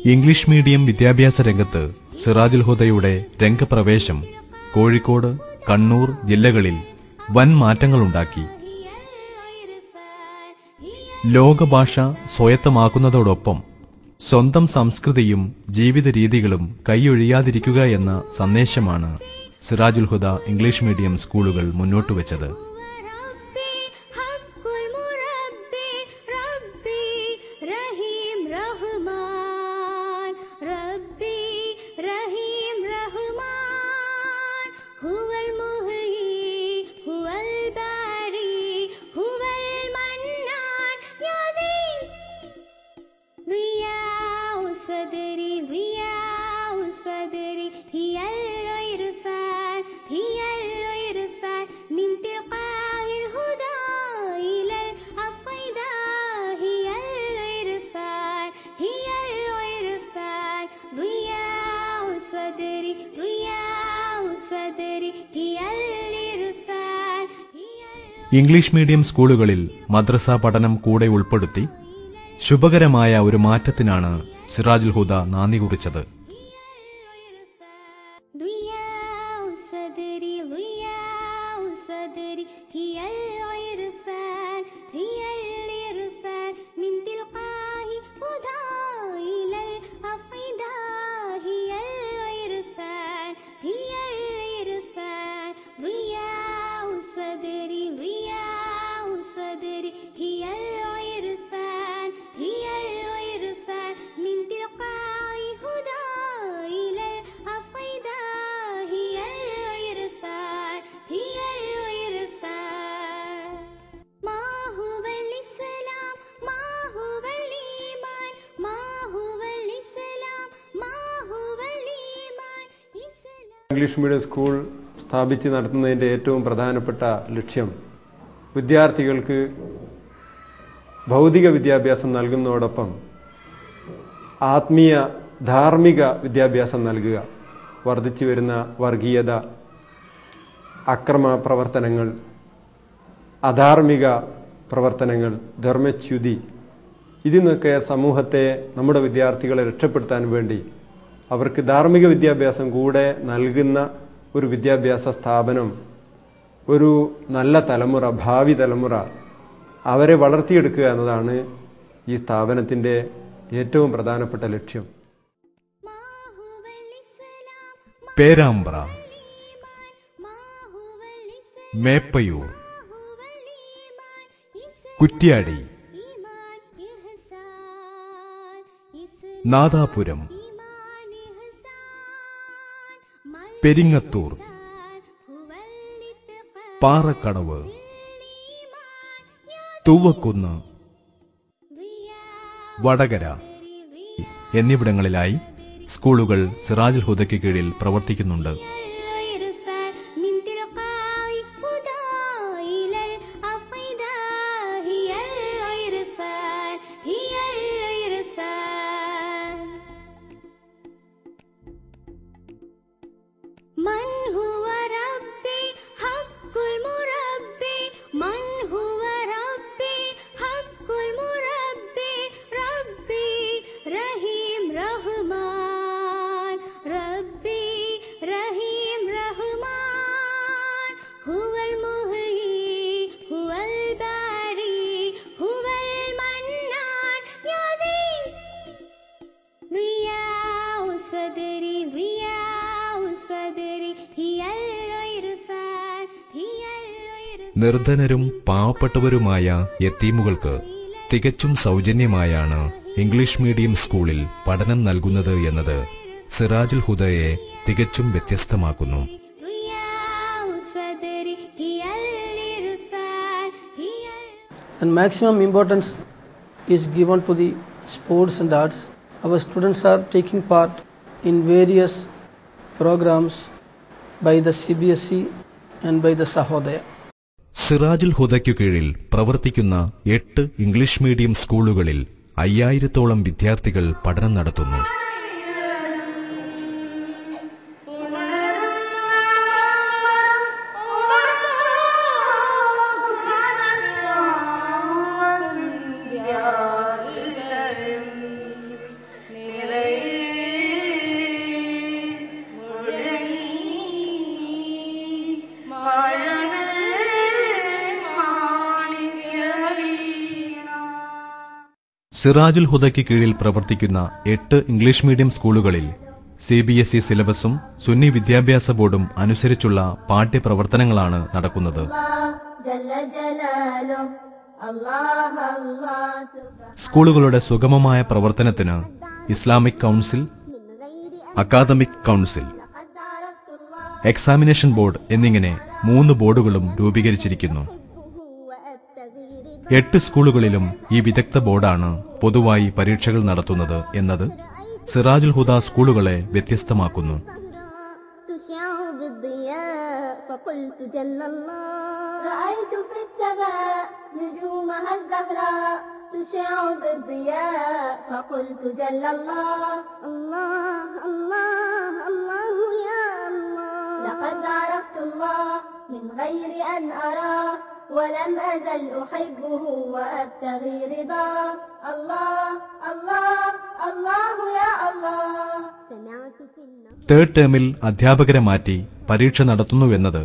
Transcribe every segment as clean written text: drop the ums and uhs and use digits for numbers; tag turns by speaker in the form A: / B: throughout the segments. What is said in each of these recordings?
A: English medium വിദ്യാഭ്യാസ രംഗത്ത് സിറാജുൽ ഹുദയുടെ രംഗപ്രവേശം കോഴിക്കോട്, കണ്ണൂർ ജില്ലകളിൽ വൻ മാറ്റങ്ങളുണ്ടാക്കി. ലോകഭാഷ സ്വായത്തമാക്കുന്നതോടൊപ്പം സ്വന്തം സംസ്കൃതിയും ജീവിത രീതികളും കൈയൊഴിയാതിരിക്കുക എന്ന സന്ദേശമാണ് സിറാജുൽ ഹുദ ഇംഗ്ലീഷ് മീഡിയം സ്കൂളുകൾ മുന്നോട്ടുവച്ചത്. ഇംഗ്ലീഷ് മീഡിയം സ്കൂളുകളിൽ മദ്രസ പഠനം കൂടെ ഉൾപ്പെടുത്തി ശുഭകരമായ ഒരു മാറ്റത്തിനാണ് സിറാജുൽ ഹുദ നാന്ദി കുറിച്ചത്.
B: ഇംഗ്ലീഷ് മീഡിയം സ്കൂൾ സ്ഥാപിച്ച് നടത്തുന്നതിൻ്റെ ഏറ്റവും പ്രധാനപ്പെട്ട ലക്ഷ്യം വിദ്യാർത്ഥികൾക്ക് ഭൗതിക വിദ്യാഭ്യാസം നൽകുന്നതോടൊപ്പം ആത്മീയ ധാർമ്മിക വിദ്യാഭ്യാസം നൽകുക. വർദ്ധിച്ചു വരുന്ന വർഗീയത, അക്രമ പ്രവർത്തനങ്ങൾ, അധാർമിക പ്രവർത്തനങ്ങൾ, ധർമ്മച്യുതി, ഇതിൽ നിന്നൊക്കെ സമൂഹത്തെ, നമ്മുടെ വിദ്യാർത്ഥികളെ രക്ഷപ്പെടുത്താൻ വേണ്ടി അവർക്ക് ധാർമ്മിക വിദ്യാഭ്യാസം കൂടെ നൽകുന്ന ഒരു വിദ്യാഭ്യാസ സ്ഥാപനം, ഒരു നല്ല തലമുറ, ഭാവി തലമുറ അവരെ വളർത്തിയെടുക്കുക എന്നതാണ് ഈ സ്ഥാപനത്തിൻ്റെ ഏറ്റവും പ്രധാനപ്പെട്ട ലക്ഷ്യം.
A: പേരാമ്പ്ര, മേപ്പയൂർ, കുറ്റ്യാടി, നാദാപുരം, പെരിങ്ങത്തൂർ, പാറക്കടവ്, തൂവക്കുന്ന്, വടകര എന്നിവിടങ്ങളിലായി സ്കൂളുകൾ സിറാജുൽ ഹുദയ്ക്ക് കീഴിൽ പ്രവർത്തിക്കുന്നുണ്ട്. നിർധനരും പാവപ്പെട്ടവരുമായ യതീമുകൾക്ക് തികച്ചും സൗജന്യമായാണ് ഇംഗ്ലീഷ് മീഡിയം സ്കൂളിൽ പഠനം നൽകുന്നത് എന്നത് സിറാജുൽ ഹുദയെ തികച്ചും വ്യത്യസ്തമാക്കുന്നു.
C: And maximum importance is given to the sports and arts. Our students are taking part in various programs by the CBSE and by the Sahodaya.
A: Sirajul ഹുദയ്ക്കു കീഴിൽ പ്രവർത്തിക്കുന്ന 8 ഇംഗ്ലീഷ് മീഡിയം സ്കൂളുകളിൽ 5000-ഓളം വിദ്യാർത്ഥികൾ പഠനം നടത്തുന്നു. സിറാജുൽ ഹുദയ്ക്ക് കീഴിൽ പ്രവർത്തിക്കുന്ന 8 ഇംഗ്ലീഷ് മീഡിയം സ്കൂളുകളിൽ CBSE സിലബസും സുന്നി വിദ്യാഭ്യാസ ബോർഡും അനുസരിച്ചുള്ള പാഠ്യപ്രവർത്തനങ്ങളാണ് നടക്കുന്നത്. സ്കൂളുകളുടെ സുഗമമായ പ്രവർത്തനത്തിന് Islamic council, academic council, examination board എന്നിങ്ങനെ 3 ബോർഡുകളും രൂപീകരിച്ചിരിക്കുന്നു. 8 സ്കൂളുകളിലും ഈ വിദഗ്ധ ബോർഡാണ് പൊതുവായി പരീക്ഷകൾ നടത്തുന്നത് എന്നത് സിറാജുൽ ഹുദ സ്കൂളുകളെ വ്യത്യസ്തമാക്കുന്നു.
D: ولم أزل أحبه وأبتغي رضاه الله الله الله يا الله سمعت في النهار.
A: തേർഡ് ടേമിൽ അധ്യാപകരെ മാറ്റി പരീക്ഷ നടത്തുന്നുവെന്നത്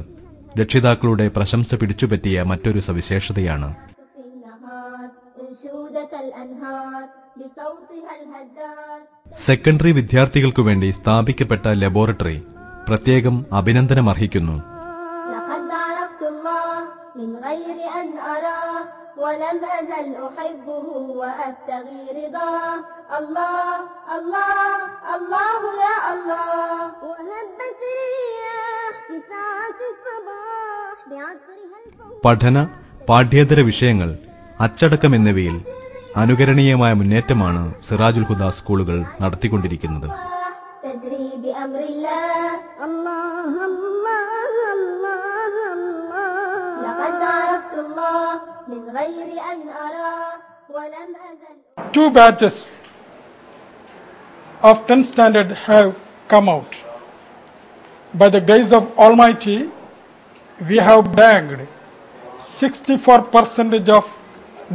A: രക്ഷിതാക്കളുടെ പ്രശംസ പിടിച്ചുപറ്റിയ മറ്റൊരു സവിശേഷതയാണ്. സെക്കൻഡറി വിദ്യാർത്ഥികൾക്കു വേണ്ടി സ്ഥാപിക്കപ്പെട്ട ലബോറട്ടറി പ്രത്യേകം അഭിനന്ദനമർഹിക്കുന്നു.
D: من غير أن أراه ولم أزل أحبه وأبتغي رضاه الله الله الله يا الله وهبت الرياح في ساعة الصباح بعطرها
A: പഠന പാഠ്യേതര വിഷയങ്ങൾ, അച്ചടക്കം എന്നിവയിൽ അനുകരണീയമായ മുന്നേറ്റമാണ് സിറാജുൽ ഹുദ സ്കൂളുകൾ നടത്തിക്കൊണ്ടിരിക്കുന്നത്.
D: تجري بأمر الله الله الله الله لقد عرفت الله من غير أن أراه ولم أزل.
E: 2 batches of 10th standard have come out. By the grace of Almighty, we have bagged 64% of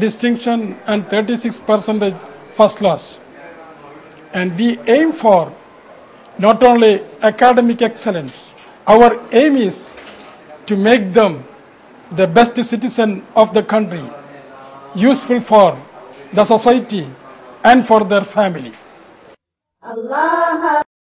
E: distinction and 36% first class. And we aim for not only academic excellence, our aim is to make them the best citizen of the country, useful for the society and for their family.
D: Allah